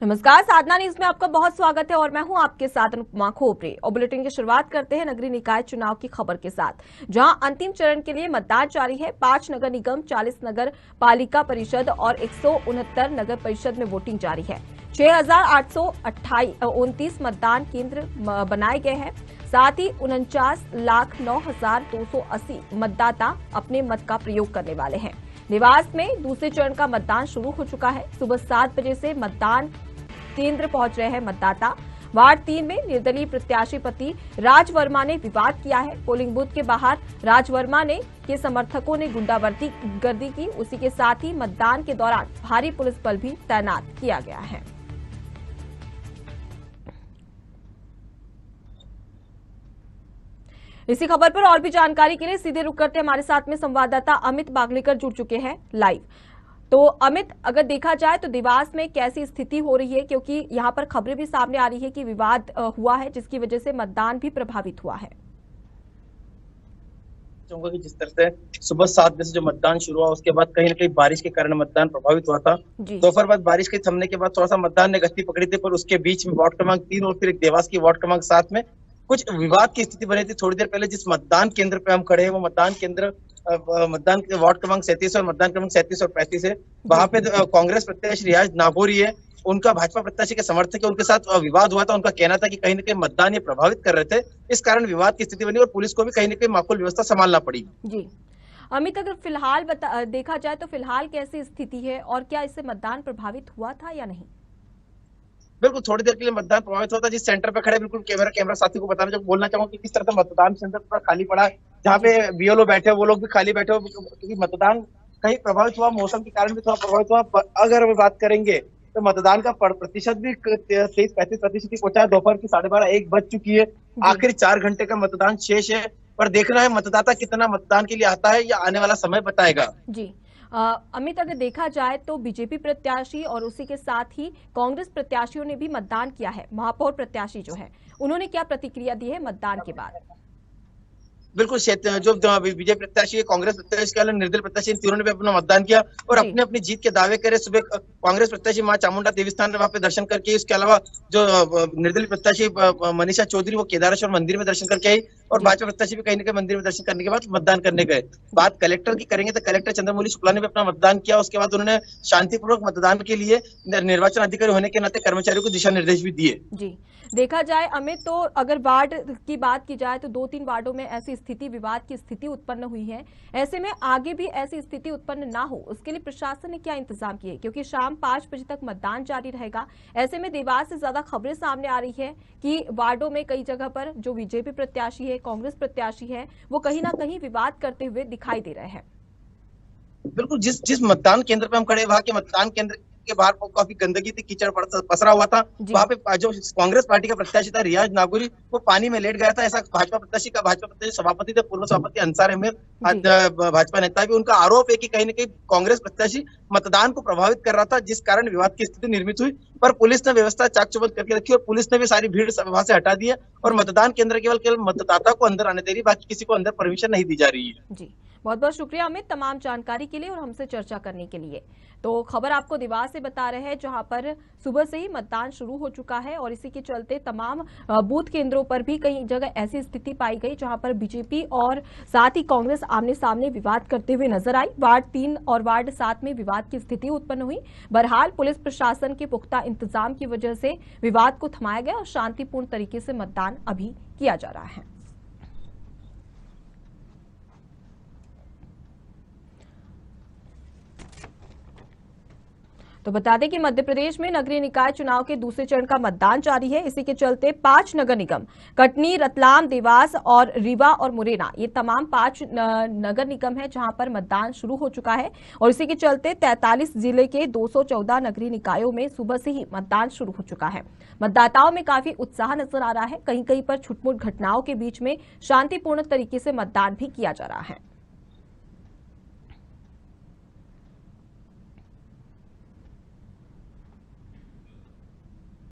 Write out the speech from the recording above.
नमस्कार, साधना न्यूज में आपका बहुत स्वागत है और मैं हूं आपके साथ अनुपमा खोपरे। और बुलेटिन की शुरुआत करते हैं नगरीय निकाय चुनाव की खबर के साथ, जहां अंतिम चरण के लिए मतदान जारी है। 5 नगर निगम, 40 नगर पालिका परिषद और 169 नगर परिषद में वोटिंग जारी है। 6,829 मतदान केंद्र बनाए गए हैं। साथ ही 49,09,280 मतदाता अपने मत का प्रयोग करने वाले हैं। देवास में दूसरे चरण का मतदान शुरू हो चुका है। सुबह 7 बजे से मतदान केंद्र पहुंच रहे हैं मतदाता। वार्ड 3 में निर्दलीय प्रत्याशी पति राज वर्मा ने विवाद किया है। पोलिंग बूथ के बाहर राज वर्मा के समर्थकों ने गुंडागर्दी की। उसी के साथ ही मतदान के दौरान भारी पुलिस बल भी तैनात किया गया है। इसी खबर पर और भी जानकारी के लिए सीधे रुक करते हमारे साथ में संवाददाता अमित बागलेकर जुड़ चुके हैं लाइव। तो अमित, अगर देखा जाए तो देवास में कैसी स्थिति हो रही है, क्योंकि यहां पर खबरें भी सामने आ रही है कि विवाद हुआ है जिसकी वजह से मतदान भी प्रभावित हुआ है। चाहूंगा कि जिस तरह से सुबह 7 बजे से जो मतदान शुरू हुआ, उसके बाद कहीं ना कहीं बारिश के कारण मतदान प्रभावित हुआ था। दोपहर बाद बारिश के थमने के बाद थोड़ा सा मतदान ने गति पकड़ी थी, पर उसके बीच में वार्ड क्रमांक 3 और फिर एक देवास की वार्ड क्रमांक 7 में कुछ विवाद की स्थिति बनी थी। थोड़ी देर पहले जिस मतदान केंद्र पे हम खड़े हैं, वो मतदान केंद्र मतदान के वार्ड क्रमांक 37 और मतदान क्रमांक 37 और 35 है। वहां पे कांग्रेस प्रत्याशी रियाज नागौरी है, उनका भाजपा प्रत्याशी के समर्थक है, उनके साथ विवाद हुआ था। उनका कहना था कि कहीं ना कहीं मतदान ये प्रभावित कर रहे थे, इस कारण विवाद की स्थिति बनी और पुलिस को भी कहीं ना कहीं माकूल व्यवस्था संभालना पड़ी। जी अमित, अगर फिलहाल देखा जाए तो फिलहाल कैसी स्थिति है और क्या इससे मतदान प्रभावित हुआ था या नहीं? बिल्कुल, थोड़ी देर के लिए मतदान प्रभावित होता है। जिस सेंटर पे खड़े बिल्कुल कैमरा साथी को बताना जब बोलना चाहूंगा कि किस तरह से मतदान सेंटर पूरा खाली पड़ा है। जहाँ पे बीएलओ बैठे वो लोग भी खाली बैठे हो, क्योंकि मतदान कहीं प्रभावित हुआ, मौसम के कारण भी थोड़ा प्रभावित हुआ। अगर हम बात करेंगे तो मतदान का प्रतिशत भी 33-35% ही पहुंचा है। दोपहर की 12:30-1 बज चुकी है। आखिर 4 घंटे का मतदान शेष है, पर देखना है मतदाता कितना मतदान के लिए आता है, या आने वाला समय बताएगा। जी अमित, अगर देखा जाए तो बीजेपी प्रत्याशी और उसी के साथ ही कांग्रेस प्रत्याशियों ने भी मतदान किया है। महापौर प्रत्याशी जो है, उन्होंने क्या प्रतिक्रिया दी है मतदान के बाद? बिल्कुल, जो बीजेपी प्रत्याशी है, कांग्रेस प्रत्याशी के अलावा निर्दलीय प्रत्याशी, इन तीनों ने भी अपना मतदान किया और अपने अपनी जीत के दावे करे। सुबह कांग्रेस प्रत्याशी मां चामुंडा देवी स्थान वहां पे दर्शन करके, इसके अलावा जो निर्दलीय प्रत्याशी मनीषा चौधरी, वो केदारेश्वर मंदिर में दर्शन करके आई और भाजपा प्रत्याशी भी कहीं ना कहीं मंदिर में दर्शन करने के बाद मतदान करने गए। बात कलेक्टर की करेंगे तो कलेक्टर चंद्रमौली शुक्ला ने भी अपना मतदान किया। उसके बाद उन्होंने शांतिपूर्वक मतदान के लिए निर्वाचन अधिकारी होने के नाते कर्मचारियों को दिशा निर्देश भी दिए। जी देखा जाए अमित, तो अगर वार्ड की बात की जाए तो 2-3 वार्डों में ऐसी स्थिति, विवाद की स्थिति उत्पन्न हुई है। ऐसे में आगे भी ऐसी स्थिति उत्पन्न ना हो, उसके लिए प्रशासन ने क्या इंतजाम किए? क्योंकि शाम 5 बजे तक मतदान जारी रहेगा। ऐसे में देवास से ज्यादा खबरें सामने आ रही है कि वार्डों में कई जगह पर जो बीजेपी प्रत्याशी है, कांग्रेस प्रत्याशी है, वो कहीं ना कहीं विवाद करते हुए दिखाई दे रहे हैं। बिल्कुल, जिस मतदान केंद्र पे हम खड़े, वहां के मतदान केंद्र के बाहर काफी गंदगी थी, कीचड़ पसरा हुआ था। वहां पे जो कांग्रेस पार्टी का प्रत्याशी था रियाज नागौरी, वो पानी में लेट गया था। ऐसा भाजपा प्रत्याशी सभापति थे, पूर्व सभापति अंसार अहमद, भाजपा नेता भी, उनका आरोप है कि कहीं न कहीं कांग्रेस प्रत्याशी मतदान को प्रभावित कर रहा था, जिस कारण विवाद की स्थिति निर्मित हुई। पर पुलिस ने व्यवस्था चाक चौबंद करके रखी और पुलिस ने भी सारी भीड़ वहां से हटा दी है और मतदान केंद्र केवल मतदाता को अंदर आने दे रही है, बाकी किसी को अंदर परमिशन नहीं दी जा रही है। जी, बहुत बहुत शुक्रिया अमित तमाम जानकारी के लिए और हमसे चर्चा करने के लिए। तो खबर आपको देवास से बता रहे हैं, जहां पर सुबह से ही मतदान शुरू हो चुका है और इसी के चलते तमाम बूथ केंद्रों पर भी कई जगह ऐसी स्थिति पाई गई जहां पर बीजेपी और साथ ही कांग्रेस आमने सामने विवाद करते हुए नजर आई। वार्ड 3 और वार्ड 7 में विवाद की स्थिति उत्पन्न हुई। बहरहाल पुलिस प्रशासन के पुख्ता इंतजाम की वजह से विवाद को थमाया गया और शांतिपूर्ण तरीके से मतदान अभी किया जा रहा है। तो बता दें कि मध्य प्रदेश में नगरीय निकाय चुनाव के दूसरे चरण का मतदान जारी है। इसी के चलते 5 नगर निगम, कटनी, रतलाम, देवास और रीवा और मुरैना, ये तमाम 5 नगर निगम है जहां पर मतदान शुरू हो चुका है। और इसी के चलते 43 जिले के 214 नगरीय निकायों में सुबह से ही मतदान शुरू हो चुका है। मतदाताओं में काफी उत्साह नजर आ रहा है। कहीं कहीं पर छुटमुट घटनाओं के बीच में शांतिपूर्ण तरीके से मतदान भी किया जा रहा है।